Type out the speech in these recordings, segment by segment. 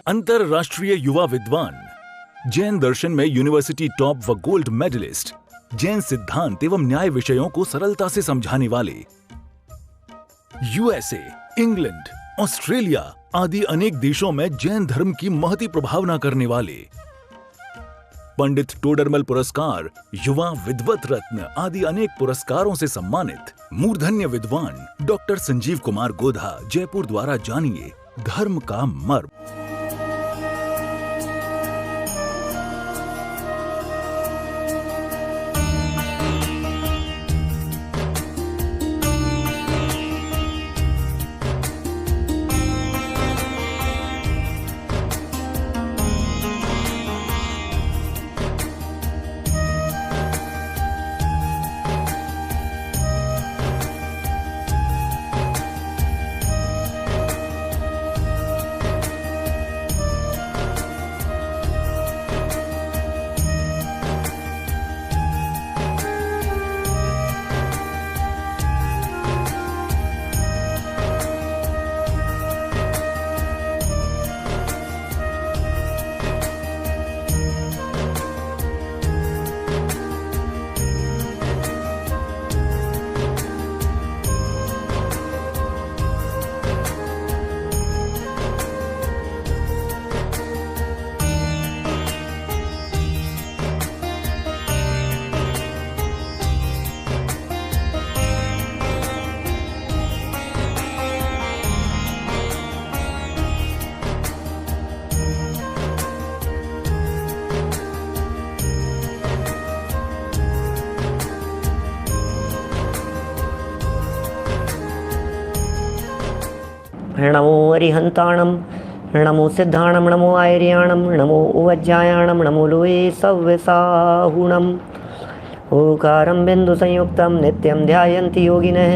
अंतरराष्ट्रीय युवा विद्वान, जैन दर्शन में यूनिवर्सिटी टॉप व गोल्ड मेडलिस्ट, जैन सिद्धांत एवं न्याय विषयों को सरलता से समझाने वाले, यूएसए, इंग्लैंड, ऑस्ट्रेलिया आदि अनेक देशों में जैन धर्म की महती प्रभावना करने वाले, पंडित टोडरमल पुरस्कार, युवा विद्वत रत्न आदि अनेक पुरस्कारों से सम्मानित मूर्धन्य विद्वान डॉक्टर संजीव कुमार गोधा जयपुर द्वारा जानिए धर्म का मर्म। नमो अरिहंताणम, नमो सिद्धाणम, नमो आयर्याणम, नमो उवज्जायाणम, नमो लोये सव्यसाहुणम। ओकारं बिंदु संयुक्तं नित्यं ध्यायन्ति योगिनः,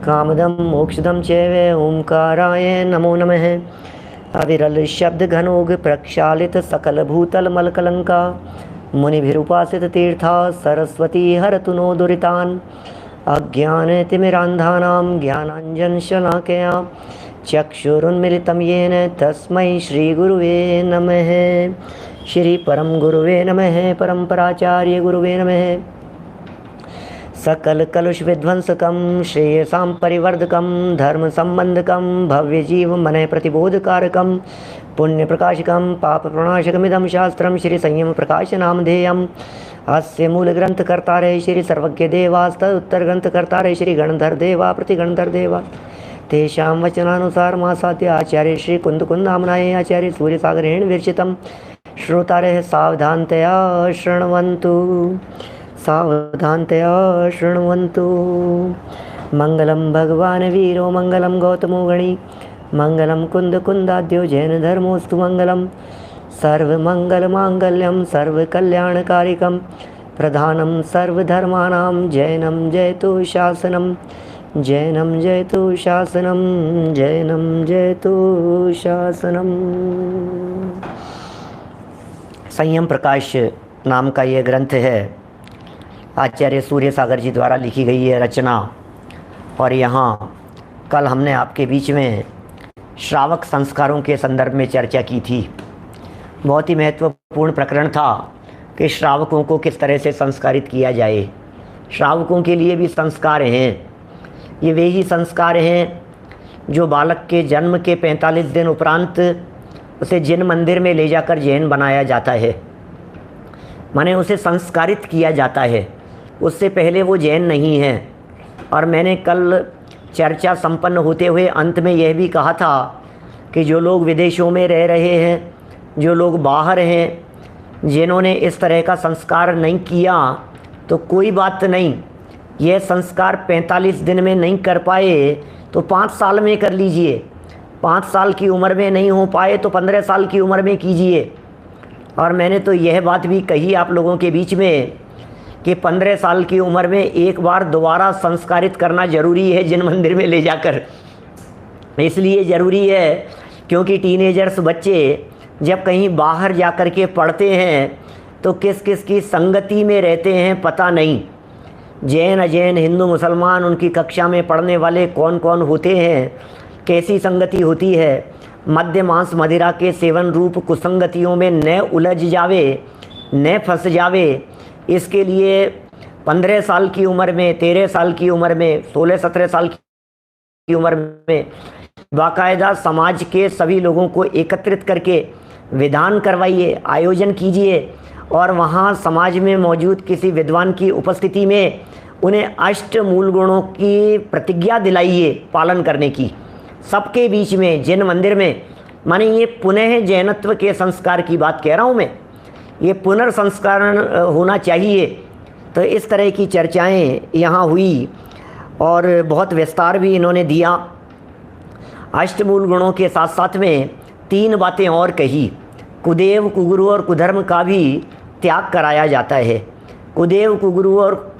कामदं मोक्षदं चैव ओंकाराय नमो नमः। अविरल शब्द घनोग प्रक्षालित सकल भूतल मलकलंका, मुनिभिरुपासित तीर्था सरस्वती हरतु नो दुरितान्। अज्ञानतिमिरान्धानां ज्ञानाञ्जनशलाकया चक्षुरुन्मिलितं येन तस्मै श्रीगुरुवे नमः। श्री परम गुरुवे नमः, परम्पराचार्य गुरुवे नमः। सकल कलुष विध्वंसकं श्रेयसां परिवर्धकं धर्म संबंधकं भव्य जीव मन प्रतिबोधकारकं पुण्य प्रकाशकं पाप प्रणाशकमिदं शास्त्रं श्री संयम प्रकाश नामधेयम्। अस्य मूल ग्रंथ कर्तारे श्री सर्वज्ञ देवास्त उत्तर ग्रंथ कर्तारे श्री गणधर देवा प्रति गणधर देवा तेषां वचनानुसार मासाद्य आचार्य श्री कुंद नामनाय आचार्य सूर्यसागरेण विरचितं श्रोतारः सावधानतया शृण्वन्तु, सावधानतया शृण्वन्तु। मंगलम भगवान वीरो मंगलम गौतमो गणी, मंगलम कुंदाद्यो जैन धर्मोस्तु मंगलम। सर्वमंगलमांगल्यं सर्वकल्याणकारिकं प्रधानं सर्वधर्माणां जैनं जयतु शासनं, जैनं जयतु शासनं, जैनं जयतु शासनं। संयम प्रकाश नाम का ये ग्रंथ है, आचार्य सूर्य सागर जी द्वारा लिखी गई है रचना। और यहाँ कल हमने आपके बीच में श्रावक संस्कारों के संदर्भ में चर्चा की थी। बहुत ही महत्वपूर्ण प्रकरण था कि श्रावकों को किस तरह से संस्कारित किया जाए। श्रावकों के लिए भी संस्कार हैं। ये वे ही संस्कार हैं जो बालक के जन्म के 45 दिन उपरांत उसे जिन मंदिर में ले जाकर जैन बनाया जाता है, माने उसे संस्कारित किया जाता है। उससे पहले वो जैन नहीं है। और मैंने कल चर्चा संपन्न होते हुए अंत में यह भी कहा था कि जो लोग विदेशों में रह रहे हैं, जो लोग बाहर हैं, जिन्होंने इस तरह का संस्कार नहीं किया तो कोई बात नहीं। यह संस्कार 45 दिन में नहीं कर पाए तो 5 साल में कर लीजिए। 5 साल की उम्र में नहीं हो पाए तो 15 साल की उम्र में कीजिए। और मैंने तो यह बात भी कही आप लोगों के बीच में कि 15 साल की उम्र में एक बार दोबारा संस्कारित करना ज़रूरी है जिन मंदिर में ले जाकर। इसलिए ज़रूरी है क्योंकि टीनेजर्स बच्चे जब कहीं बाहर जाकर के पढ़ते हैं तो किस किस की संगति में रहते हैं पता नहीं। जैन अजैन हिंदू मुसलमान उनकी कक्षा में पढ़ने वाले कौन कौन होते हैं, कैसी संगति होती है, मद्य मांस मदिरा के सेवन रूप कुसंगतियों में न उलझ जावे, न फंस जावे, इसके लिए 15 साल की उम्र में, 13 साल की उम्र में, 16-17 साल की उम्र में बाकायदा समाज के सभी लोगों को एकत्रित करके विधान करवाइए, आयोजन कीजिए और वहाँ समाज में मौजूद किसी विद्वान की उपस्थिति में उन्हें अष्ट मूल गुणों की प्रतिज्ञा दिलाइए पालन करने की, सबके बीच में, जैन मंदिर में। माने ये पुनः जैनत्व के संस्कार की बात कह रहा हूँ मैं, ये पुनर्संस्करण होना चाहिए। तो इस तरह की चर्चाएं यहाँ हुई और बहुत विस्तार भी इन्होंने दिया। अष्टमूल गुणों के साथ साथ में 3 बातें और कही। कुदेव, कुगुरु और कुधर्म का भी त्याग कराया जाता है। कुदेव, कुगुरु और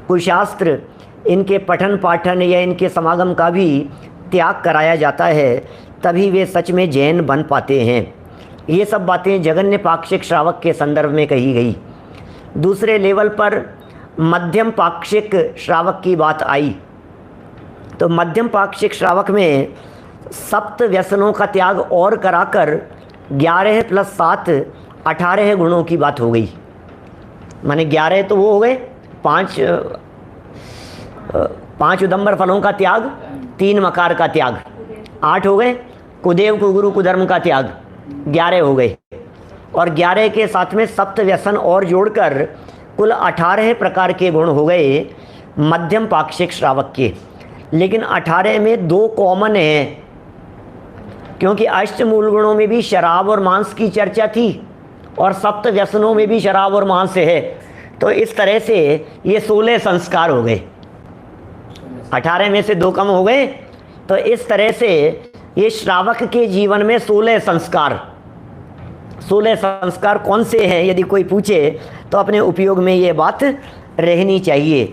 कुशास्त्र, इनके पठन पाठन या इनके समागम का भी त्याग कराया जाता है, तभी वे सच में जैन बन पाते हैं। ये सब बातें जगन्य पाक्षिक श्रावक के संदर्भ में कही गई। दूसरे लेवल पर मध्यम पाक्षिक श्रावक की बात आई। तो मध्यम पाक्षिक श्रावक में सप्त व्यसनों का त्याग और कराकर 11 + 7 18 गुणों की बात हो गई। माने 11 तो वो हो गए, 5 उदंबर फलों का त्याग, 3 मकार का त्याग, 8 हो गए। कुदेव, कुगुरु, कुधर्म का त्याग 11 हो गए और 11 के साथ में सप्त व्यसन और जोड़कर कुल 18 प्रकार के गुण हो गए मध्यम पाक्षिक श्रावक के। लेकिन 18 में 2 कॉमन हैं, क्योंकि अष्ट मूल गुणों में भी शराब और मांस की चर्चा थी और सप्त व्यसनों में भी शराब और मांस है। तो इस तरह से ये 16 संस्कार हो गए, 18 में से 2 कम हो गए। तो इस तरह से ये श्रावक के जीवन में 16 संस्कार कौन से हैं, यदि कोई पूछे तो अपने उपयोग में ये बात रहनी चाहिए।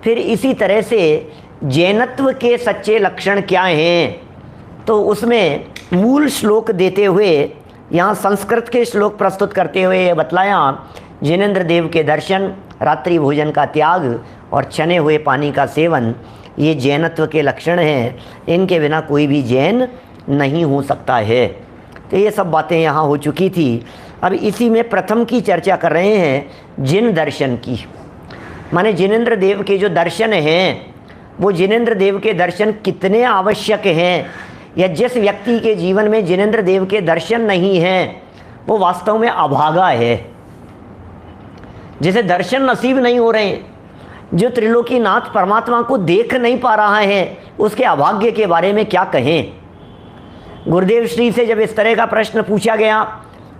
फिर इसी तरह से जैनत्व के सच्चे लक्षण क्या हैं, तो उसमें मूल श्लोक देते हुए यहाँ संस्कृत के श्लोक प्रस्तुत करते हुए ये बतलाया, जिनेंद्र देव के दर्शन, रात्रि भोजन का त्याग और छने हुए पानी का सेवन, ये जैनत्व के लक्षण हैं। इनके बिना कोई भी जैन नहीं हो सकता है। तो ये सब बातें यहाँ हो चुकी थी। अब इसी में प्रथम की चर्चा कर रहे हैं, जिन दर्शन की। माने जिनेंद्र देव के जो दर्शन हैं, वो जिनेंद्र देव के दर्शन कितने आवश्यक हैं, या जिस व्यक्ति के जीवन में जिनेंद्र देव के दर्शन नहीं हैं वो वास्तव में अभागा है, जिसे दर्शन नसीब नहीं हो रहे हैं, जो त्रिलोकीनाथ परमात्मा को देख नहीं पा रहा है, उसके अभाग्य के बारे में क्या कहें। गुरुदेव श्री से जब इस तरह का प्रश्न पूछा गया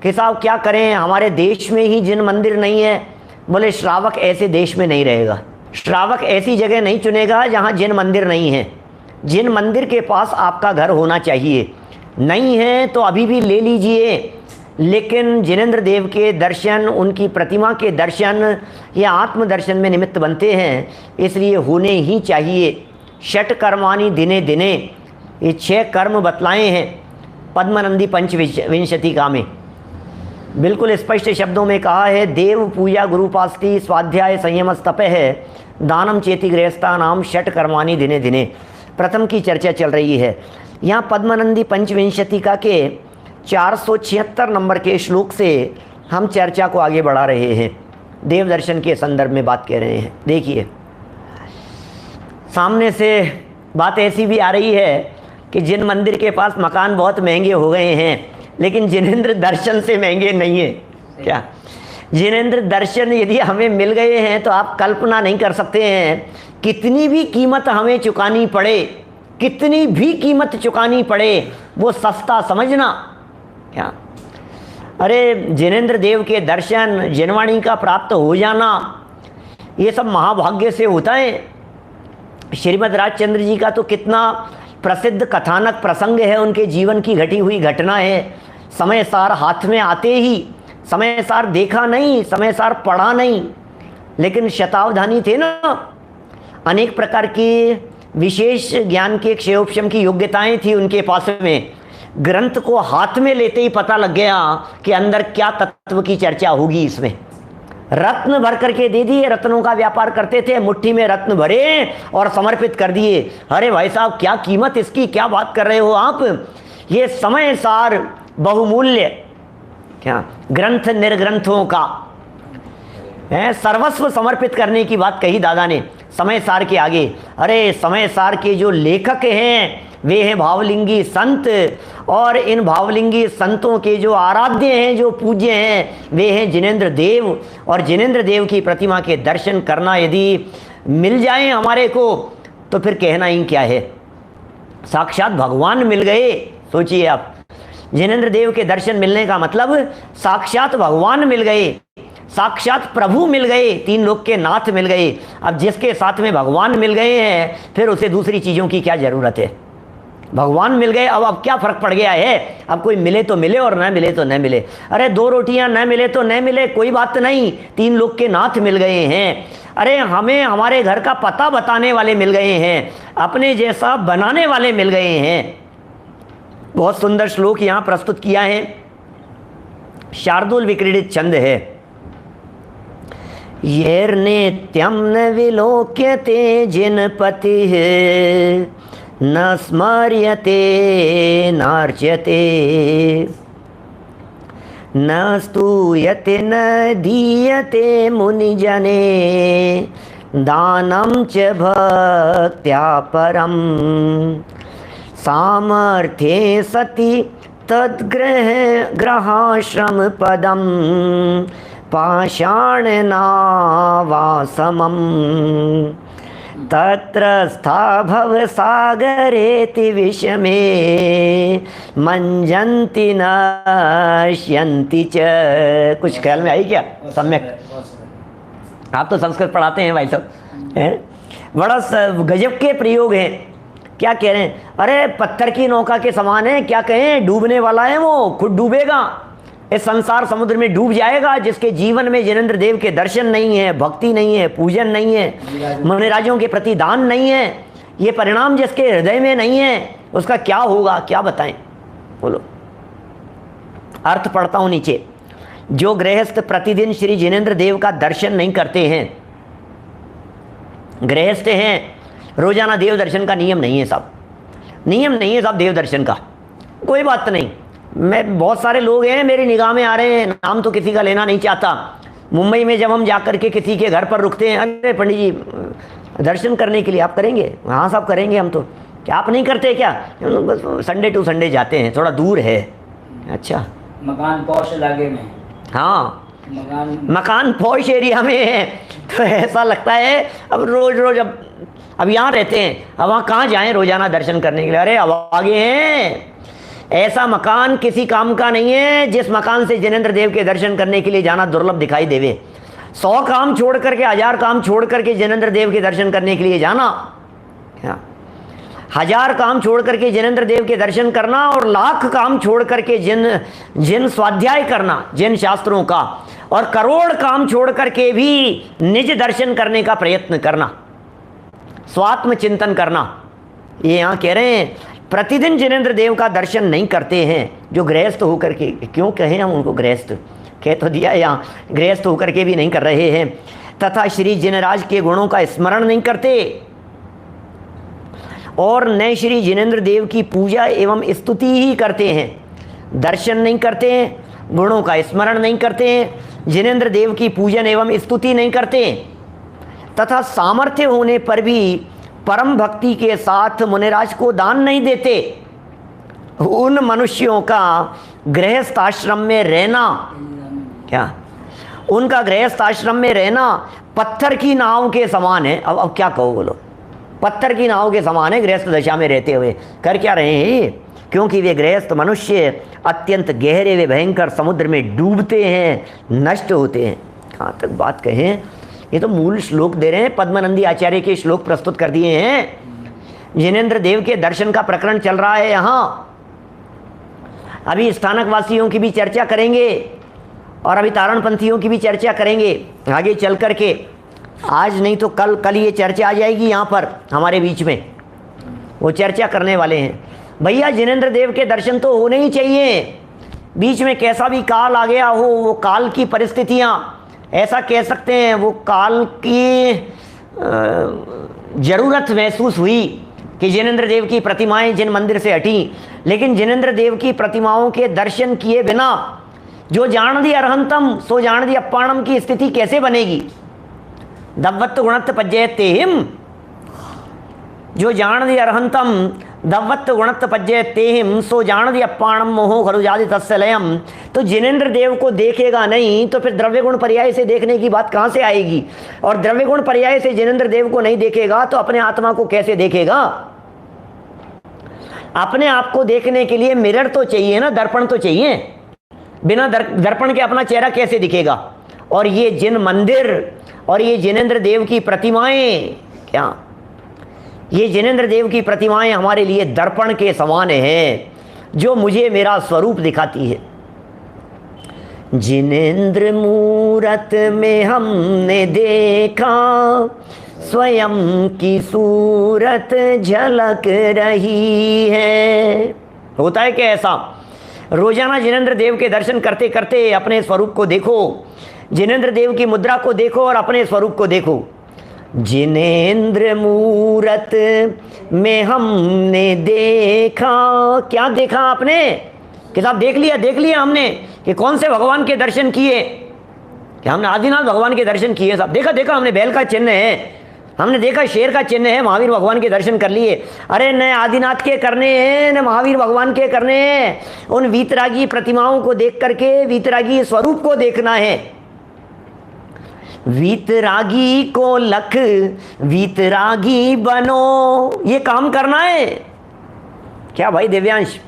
कि साहब क्या करें, हमारे देश में ही जिन मंदिर नहीं है, बोले श्रावक ऐसे देश में नहीं रहेगा, श्रावक ऐसी जगह नहीं चुनेगा जहाँ जिन मंदिर नहीं है। जिन मंदिर के पास आपका घर होना चाहिए, नहीं है तो अभी भी ले लीजिए, लेकिन जिनेंद्र देव के दर्शन, उनकी प्रतिमा के दर्शन ये आत्मदर्शन में निमित्त बनते हैं, इसलिए होने ही चाहिए। षट कर्माणि दिने दिने, ये 6 कर्म बतलाए हैं पद्मनंदी पंचविंशतिका में। बिल्कुल स्पष्ट शब्दों में कहा है, देव पूजा गुरुपास्ति स्वाध्याय संयम तप है, दानम चेति गृहस्था नाम षट कर्माणि दिने दिने। प्रथम की चर्चा चल रही है। यहाँ पद्मनंदी पंचविंशतिका के 476 नंबर के श्लोक से हम चर्चा को आगे बढ़ा रहे हैं, देव दर्शन के संदर्भ में बात कह रहे हैं। देखिए, सामने से बात ऐसी भी आ रही है कि जिन मंदिर के पास मकान बहुत महंगे हो गए हैं, लेकिन जिनेंद्र दर्शन से महंगे नहीं है। क्या जिनेंद्र दर्शन यदि हमें मिल गए हैं तो आप कल्पना नहीं कर सकते हैं, कितनी भी कीमत हमें चुकानी पड़े, कितनी भी कीमत चुकानी पड़े, वो सस्ता समझना। क्या अरे जिनेंद्र देव के दर्शन, जिनवाणी का प्राप्त हो जाना, ये सब महाभाग्य से होता है। श्रीमद् राजचंद्र जी का तो कितना प्रसिद्ध कथानक प्रसंग है, उनके जीवन की घटी हुई घटना है। समय सार हाथ में आते ही, समय सार देखा नहीं, समय सार पढ़ा नहीं, लेकिन शतावधानी थे ना, अनेक प्रकार की विशेष ज्ञान के क्षयोपशम की योग्यताएं थी उनके पास में। ग्रंथ को हाथ में लेते ही पता लग गया कि अंदर क्या तत्व की चर्चा होगी। इसमें रत्न भर करके दे दिए, रत्नों का व्यापार करते थे, मुट्ठी में रत्न भरे और समर्पित कर दिए। अरे भाई साहब क्या कीमत इसकी, क्या बात कर रहे हो आप, ये समय सार बहुमूल्य क्या ग्रंथ निर्ग्रंथों का है, सर्वस्व समर्पित करने की बात कही दादा ने समय सार के आगे। अरे समय सार के जो लेखक हैं वे हैं भावलिंगी संत, और इन भावलिंगी संतों के जो आराध्य हैं, जो पूज्य हैं, वे हैं जिनेंद्र देव। और जिनेंद्र देव की प्रतिमा के दर्शन करना यदि मिल जाए हमारे को तो फिर कहना ही क्या है, साक्षात भगवान मिल गए। सोचिए आप, जिनेंद्र देव के दर्शन मिलने का मतलब साक्षात भगवान मिल गए, साक्षात प्रभु मिल गए, तीन लोक के नाथ मिल गए। अब जिसके साथ में भगवान मिल गए हैं फिर उसे दूसरी चीज़ों की क्या ज़रूरत है। भगवान मिल गए, अब क्या फ़र्क पड़ गया है। अब कोई मिले तो मिले और न मिले तो न मिले। अरे दो रोटियां न मिले तो न मिले, कोई बात नहीं, तीन लोक के नाथ मिल गए हैं। अरे हमें हमारे घर का पता बताने वाले मिल गए हैं, अपने जैसा बनाने वाले मिल गए हैं। बहुत सुंदर श्लोक यहाँ प्रस्तुत किया है, शार्दूल विक्रीडित छंद है। येर्नित्यं न विलोक्यते जिनपतिः न स्मर्यते नार्च्यते न स्तूयते न दीयते मुनिजने दानं च भक्त्या परम सामर्थ्ये सति तद्ग्रहाश्रम पदम पाषाणनावासमम् तत्र स्था भवसागरेति विषमे मंजन्ति नश्यन्ति च। कुछ ख्याल में आई क्या? सम्यक, आप तो संस्कृत पढ़ाते हैं भाई साहब, बड़ा गजब के प्रयोग हैं। क्या कह रहे हैं? अरे पत्थर की नौका के समान है, क्या कहें, डूबने वाला है, वो खुद डूबेगा, इस संसार समुद्र में डूब जाएगा। जिसके जीवन में जिनेंद्र देव के दर्शन नहीं है, भक्ति नहीं है, पूजन नहीं है, मुनिराजों के प्रति दान नहीं है, ये परिणाम जिसके हृदय में नहीं है, उसका क्या होगा, क्या बताएं, बोलो। अर्थ पढ़ता हूं नीचे। जो गृहस्थ प्रतिदिन श्री जिनेंद्र देव का दर्शन नहीं करते हैं, गृहस्थ हैं, रोजाना देव दर्शन का नियम नहीं है साहब, नियम नहीं है साहब देव दर्शन का, कोई बात नहीं। मैं बहुत सारे लोग हैं मेरी निगाह में आ रहे हैं, नाम तो किसी का लेना नहीं चाहता। मुंबई में जब हम जाकर के किसी के घर पर रुकते हैं, अरे पंडित जी दर्शन करने के लिए आप करेंगे? हाँ साहब करेंगे हम तो। क्या आप नहीं करते क्या? बस संडे टू संडे जाते हैं, थोड़ा दूर है। अच्छा, मकान पॉश इलाके में? हाँ, मकान पॉश एरिया में है, तो ऐसा लगता है अब रोज रोज अब यहाँ रहते हैं, अब वहाँ कहाँ जाएं रोजाना दर्शन करने के लिए? अरे अब आगे हैं, ऐसा मकान किसी काम का नहीं है जिस मकान से जिनेंद्र देव के दर्शन करने के लिए जाना दुर्लभ दिखाई देवे। 100 काम छोड़ करके, 1000 काम छोड़ करके जिनेंद्र देव के दर्शन करने के लिए जाना, 1000 काम छोड़ करके जिनेंद्र देव के दर्शन करना, और लाख काम छोड़ करके जिन स्वाध्याय करना जिन शास्त्रों का, और करोड़ काम छोड़ करके भी निज दर्शन करने का प्रयत्न करना, स्वात्म चिंतन करना। ये यहाँ कह रहे हैं प्रतिदिन जिनेंद्र देव का दर्शन नहीं करते हैं जो गृहस्थ होकर के, क्यों कहें हम उनको गृहस्थ, कह तो दिया यहाँ, गृहस्थ होकर के भी नहीं कर रहे हैं, तथा श्री जिनराज के गुणों का स्मरण नहीं करते, और न श्री जिनेंद्र देव की पूजा एवं स्तुति ही करते हैं। दर्शन नहीं करते हैं, गुणों का स्मरण नहीं करते हैं, जिनेंद्र देव की पूजन एवं स्तुति नहीं करते, तथा सामर्थ्य होने पर भी परम भक्ति के साथ मुनिराज को दान नहीं देते। उन मनुष्यों का गृहस्थ आश्रम में रहना, क्या उनका गृहस्थ आश्रम में रहना पत्थर की नाव के समान है। अब क्या कहो, बोलो, पत्थर की नाव के समान है गृहस्थ दशा में रहते हुए। कर क्या रहे हैं? क्योंकि वे गृहस्थ मनुष्य अत्यंत गहरे वे भयंकर समुद्र में डूबते हैं, नष्ट होते हैं। कहाँ तक बात कहें, ये तो मूल श्लोक दे रहे हैं, पद्मानंदी आचार्य के श्लोक प्रस्तुत कर दिए हैं। जिनेंद्र देव के दर्शन का प्रकरण चल रहा है यहाँ। अभी स्थानक वासियों की भी चर्चा करेंगे और अभी तारणपंथियों की भी चर्चा करेंगे आगे चल करके। आज नहीं तो कल ये चर्चा आ जाएगी यहाँ पर हमारे बीच में, वो चर्चा करने वाले हैं। भैया जिनेंद्र देव के दर्शन तो होने ही चाहिए। बीच में कैसा भी काल आ गया हो, वो काल की परिस्थितियाँ, ऐसा कह सकते हैं वो काल की ज़रूरत महसूस हुई कि जिनेंद्र देव की प्रतिमाएं जिन मंदिर से हटी, लेकिन जिनेंद्र देव की प्रतिमाओं के दर्शन किए बिना जो जान दी अरहंतम सो जान दी अप्पाणम की स्थिति कैसे बनेगी? दव्वत गुणत पज्जयते हिम, जो जान दी अरहंतम दव्वत गुणत पज्जयते हिम सो जान दी अप्पाणम मोहो खरुजादि तत्सलयम। तो जिनेंद्र देव को देखेगा नहीं तो फिर द्रव्य गुण पर्याय से देखने की बात कहां से आएगी? और द्रव्य गुण पर्याय से जिनेंद्र देव को नहीं देखेगा तो अपने आत्मा को कैसे देखेगा? अपने आप को देखने के लिए मिरर तो चाहिए ना, दर्पण तो चाहिए। बिना दर्पण के अपना चेहरा कैसे दिखेगा? और ये जिन मंदिर और ये जिनेंद्र देव की प्रतिमाएं, क्या ये जिनेंद्र देव की प्रतिमाएं हमारे लिए दर्पण के समान हैं, जो मुझे मेरा स्वरूप दिखाती है। जिनेंद्र मूरत में हमने देखा स्वयं की सूरत झलक रही है। होता है क्या ऐसा? रोजाना जिनेंद्र देव के दर्शन करते करते अपने स्वरूप को देखो, जिनेंद्र देव की मुद्रा को देखो और अपने स्वरूप को देखो। जिनेंद्र मूरत में हमने देखा, क्या देखा आपने? किताब देख लिया हमने कि कौन से भगवान के दर्शन किए? कि हमने आदिनाथ भगवान के दर्शन किए साहब, देखा हमने बैल का चिन्ह है, हमने देखा शेर का चिन्ह है, महावीर भगवान के दर्शन कर लिए। अरे न आदिनाथ के करने हैं न महावीर भगवान के करने हैं, उन वीतरागी प्रतिमाओं को देख करके वीतरागी स्वरूप को देखना है। वीतरागी को लख वीतरागी बनो, ये काम करना है क्या भाई दिव्यांश?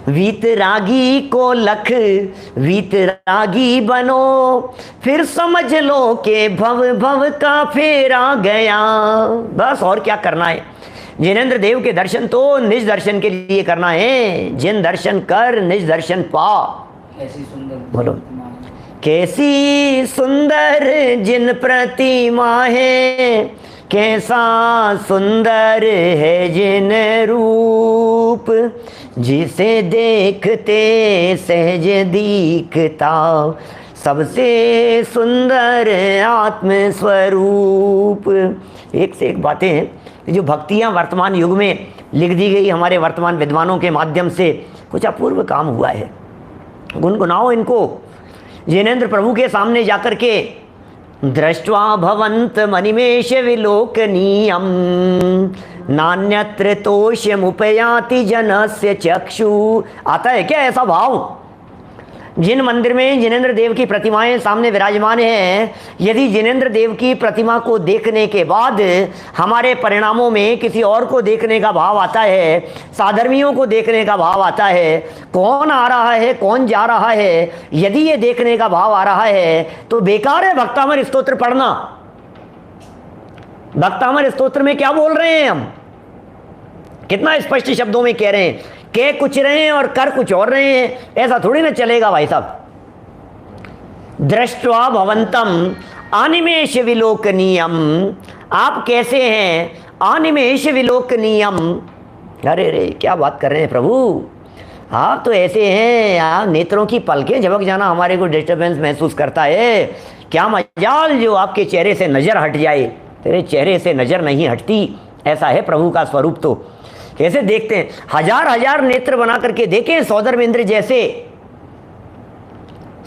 वीतरागी को लख वीतरागी बनो, फिर समझ लो कि भव भव का फेरा गया। बस और क्या करना है? जिनेंद्र देव के दर्शन तो निज दर्शन के लिए करना है। जिन दर्शन कर निज दर्शन पा। ऐसी सुंदर बोलो, कैसी सुंदर जिन प्रतिमा है, कैसा सुंदर है जिन रूप, जिसे देखते सहज दीखता सबसे सुंदर आत्म स्वरूप। एक से एक बातें हैं जो भक्तियां वर्तमान युग में लिख दी गई हमारे वर्तमान विद्वानों के माध्यम से। कुछ अपूर्व काम हुआ है, गुनगुनाओ इनको। जिनेंद्र प्रभु के सामने जाकर के दृष्ट्वा भवंत मनिमेष विलोकनीयम नान्यत्र तोष्यमुपयाति जनस्य चक्षु। आता है क्या ऐसा भाव? जिन मंदिर में जिनेंद्र देव की प्रतिमाएं सामने विराजमान हैं, यदि जिनेंद्र देव की प्रतिमा को देखने के बाद हमारे परिणामों में किसी और को देखने का भाव आता है, साधर्मियों को देखने का भाव आता है, कौन आ रहा है कौन जा रहा है, यदि ये देखने का भाव आ रहा है तो बेकार है भक्तामर स्तोत्र पढ़ना। भक्तामर स्तोत्र में क्या बोल रहे हैं हम? कितना स्पष्ट शब्दों में कह रहे हैं, कह कुछ रहे हैं और कर कुछ और रहे हैं। ऐसा थोड़ी ना चलेगा भाई साहब। दृष्ट्वा भवंतम अनिमेष विलोकनीयम, आप कैसे हैं? अनिमेष विलोकनीयम। अरे रे क्या बात कर रहे हैं प्रभु, आप तो ऐसे हैं, आप नेत्रों की पलकें झपक जाना हमारे को डिस्टर्बेंस महसूस करता है। क्या मजाल जो आपके चेहरे से नजर हट जाए। तेरे चेहरे से नजर नहीं हटती, ऐसा है प्रभु का स्वरूप। तो कैसे देखते हैं, हजार हजार नेत्र बना करके देखें सौधर्म इंद्र जैसे।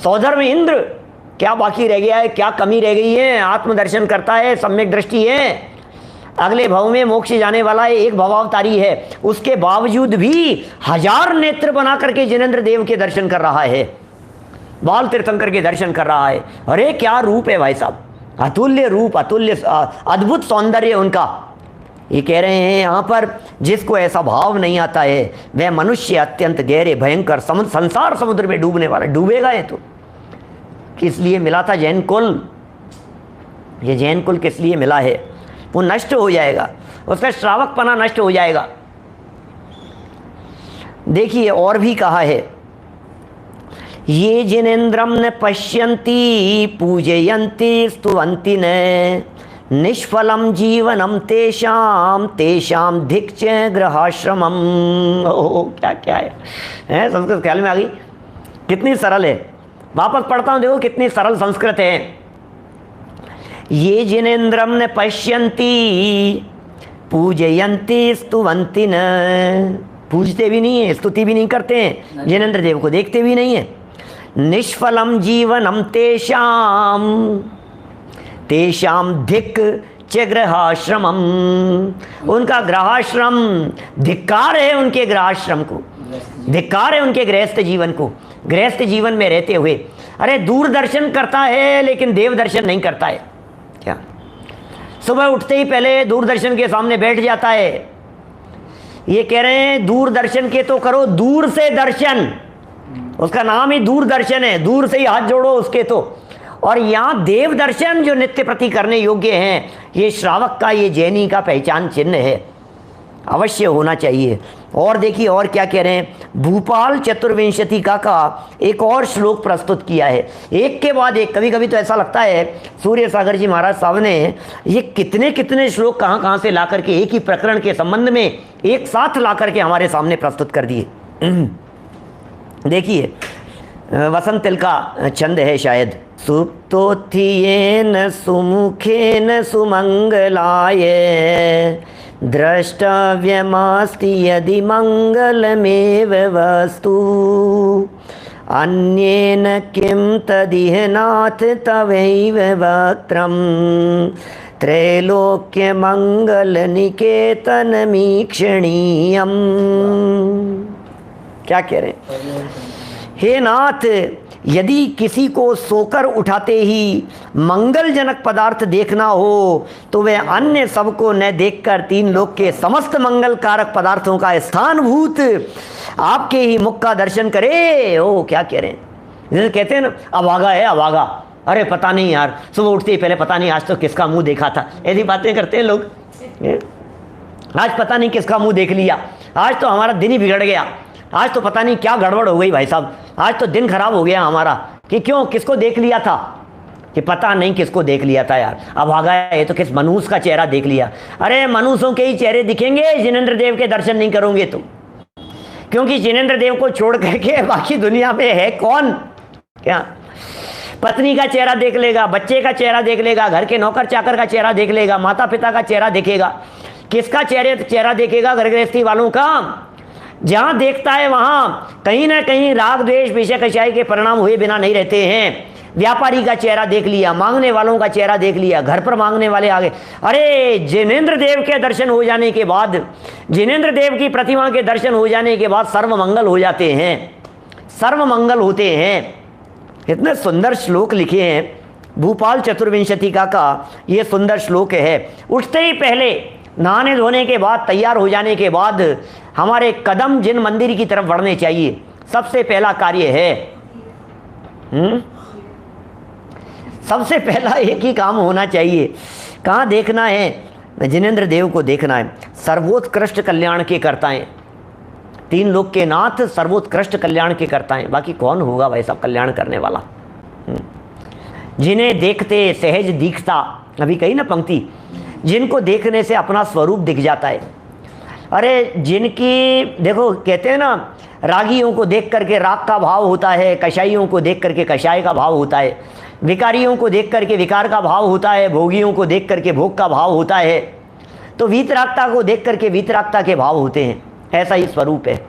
सौधर्म इंद्र क्या बाकी रह गया है, क्या कमी रह गई है? आत्मदर्शन करता है, सम्यक दृष्टि है, अगले भव में मोक्ष जाने वाला है, एक भवावतारी है, उसके बावजूद भी हजार नेत्र बना करके जिनेंद्र देव के दर्शन कर रहा है, बाल तीर्थंकर के दर्शन कर रहा है। अरे क्या रूप है भाई साहब, अतुल्य रूप, अतुल्य अद्भुत सौंदर्य उनका। ये कह रहे हैं यहाँ पर, जिसको ऐसा भाव नहीं आता है वह मनुष्य अत्यंत गहरे भयंकर संसार समुद्र में डूबने वाला। डूबेगा ये तो। किस लिए मिला था जैन कुल? ये जैन कुल किस लिए मिला है? वो नष्ट हो जाएगा, उसका श्रावकपना नष्ट हो जाएगा। देखिए और भी कहा है, ये जिनेंद्रम न पश्यन्ति पूजयन्ति स्तुवन्ति न निष्फलम जीवनम तेषाम तेषाम धिक्च गृहाश्रमम। ओह क्या क्या है संस्कृत ख्याल में आ गई, कितनी सरल है। वापस पढ़ता हूँ, देखो कितनी सरल संस्कृत है। ये जिनेंद्रम न पश्यन्ति पूजयन्ति स्तुवन्ति न, पूजते भी नहीं है, स्तुति भी नहीं करते हैं, जिनेंद्र देव को देखते भी नहीं है। निष्फलम जीवनम तेषाम तेषाम धिक च गृहाश्रमम, उनका गृहाश्रम, धिक्कार है उनके गृहाश्रम को, धिक्कार है उनके गृहस्थ जीवन को, गृहस्थ जीवन में रहते हुए। अरे दूरदर्शन करता है लेकिन देव दर्शन नहीं करता है क्या? सुबह उठते ही पहले दूरदर्शन के सामने बैठ जाता है। ये कह रहे हैं दूरदर्शन के तो करो दूर से दर्शन, उसका नाम ही दूरदर्शन है, दूर से ही हाथ जोड़ो उसके तो। और यहाँ देव दर्शन जो नित्य प्रति करने योग्य हैं, ये श्रावक का, ये जैनी का पहचान चिन्ह है, अवश्य होना चाहिए। और देखिए और क्या कह रहे हैं, भूपाल चतुर्विंशतिका का एक और श्लोक प्रस्तुत किया है, एक के बाद एक। कभी कभी तो ऐसा लगता है सूर्य सागर जी महाराज साहब ने ये कितने कितने श्लोक कहाँ कहाँ से ला करके एक ही प्रकरण के संबंध में एक साथ ला करके हमारे सामने प्रस्तुत कर दिए। देखिए वसंत तिल का छंद है शायद। सुप्तोत्थियेन सुमुखेन सुमंगलाय द्रष्टव्यमास्ति यदि मंगलमेव वस्तु अन्येन किं तदिह नाथ तवैव वक्त्रं त्रैलोक्य मंगल निकेतन मीक्षणीयम। क्या कह रहे हैं? हे नाथ, यदि किसी को सोकर उठाते ही मंगलजनक पदार्थ देखना हो तो वह अन्य सबको न देखकर तीन लोक के समस्त मंगलकारक पदार्थों का स्थानभूत आपके ही मुख का दर्शन करे। ओ क्या कह रहे हैं, जैसे कहते हैं ना अभागा है अभागा, अरे पता नहीं यार, सुबह उठते ही पहले पता नहीं आज तो किसका मुंह देखा था, ऐसी बातें करते हैं लोग। आज पता नहीं किसका मुंह देख लिया, आज तो हमारा दिन ही बिगड़ गया, आज तो पता नहीं क्या गड़बड़ हो गई भाई साहब, आज तो दिन खराब हो गया हमारा। कि क्यों, किसको देख लिया था? कि पता नहीं किसको देख लिया था यार, अब आ गया ये तो किस मनुष्य का चेहरा देख लिया। अरे मनुष्यों के ही चेहरे दिखेंगे, जिनेंद्र देव के दर्शन नहीं करोगे तुम, क्योंकि जिनेंद्र देव को छोड़ करके बाकी दुनिया में है कौन? क्या पत्नी का चेहरा देख लेगा, बच्चे का चेहरा देख लेगा, घर के नौकर चाकर का चेहरा देख लेगा, माता पिता का चेहरा देखेगा, किसका चेहरा देखेगा? घर गृहस्थी वालों का। जहां देखता है वहां कहीं ना कहीं राग द्वेष विषय कषाय के परिणाम हुए बिना नहीं रहते हैं। व्यापारी का चेहरा देख लिया, मांगने वालों का चेहरा देख लिया, घर पर मांगने वाले आ गए। अरे जिनेंद्र देव के दर्शन हो जाने के बाद, जिनेंद्र देव की प्रतिमा के दर्शन हो जाने के बाद सर्व मंगल हो जाते हैं, सर्व मंगल होते हैं। इतने सुंदर श्लोक लिखे हैं भूपाल चतुर्विंशतिका का, ये सुंदर श्लोक है। उठते ही पहले नहाने धोने के बाद, तैयार हो जाने के बाद हमारे कदम जिन मंदिर की तरफ बढ़ने चाहिए, सबसे पहला कार्य है, सबसे पहला एक ही काम होना चाहिए। कहाँ देखना है? जिनेंद्र देव को देखना है। सर्वोत्कृष्ट कल्याण के करता है, तीन लोक के नाथ सर्वोत्कृष्ट कल्याण के करता है। बाकी कौन होगा भाई साहब कल्याण करने वाला? जिन्हें देखते सहज दिखता, अभी कही ना पंक्ति, जिनको देखने से अपना स्वरूप दिख जाता है। अरे जिनकी देखो कहते हैं ना, रागियों को देख करके राग का भाव होता है, कषाइयों को देख करके कषाय का भाव होता है, विकारियों को देख करके विकार का भाव होता है, भोगियों को देख करके भोग का भाव होता है, तो वीतरागता को देख करके वीतरागता के भाव होते हैं। ऐसा ही स्वरूप है,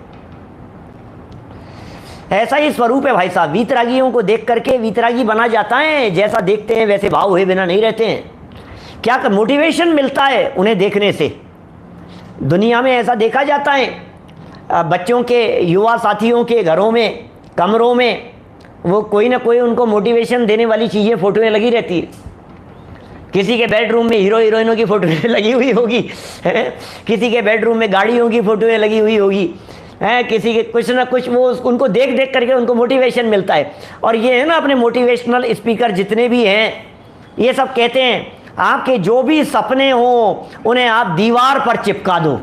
ऐसा ही स्वरूप है भाई साहब। वीतरागियों को देख करके वीतरागी बना जाता है, जैसा देखते हैं वैसे भाव हुए बिना नहीं रहते हैं। क्या मोटिवेशन मिलता है उन्हें देखने से? दुनिया में ऐसा देखा जाता है, बच्चों के, युवा साथियों के घरों में, कमरों में वो कोई ना कोई उनको मोटिवेशन देने वाली चीज़ें, फोटोएं लगी रहती है। किसी के बेडरूम में हीरो हीरोइनों की फोटोएं लगी हुई होगी, किसी के बेडरूम में गाड़ियों की फोटोएं लगी हुई होगी, किसी के कुछ ना कुछ, वो उनको देख देख करके उनको मोटिवेशन मिलता है। और ये है ना अपने मोटिवेशनल स्पीकर जितने भी हैं, ये सब कहते हैं आपके जो भी सपने हो उन्हें आप दीवार पर चिपका दो।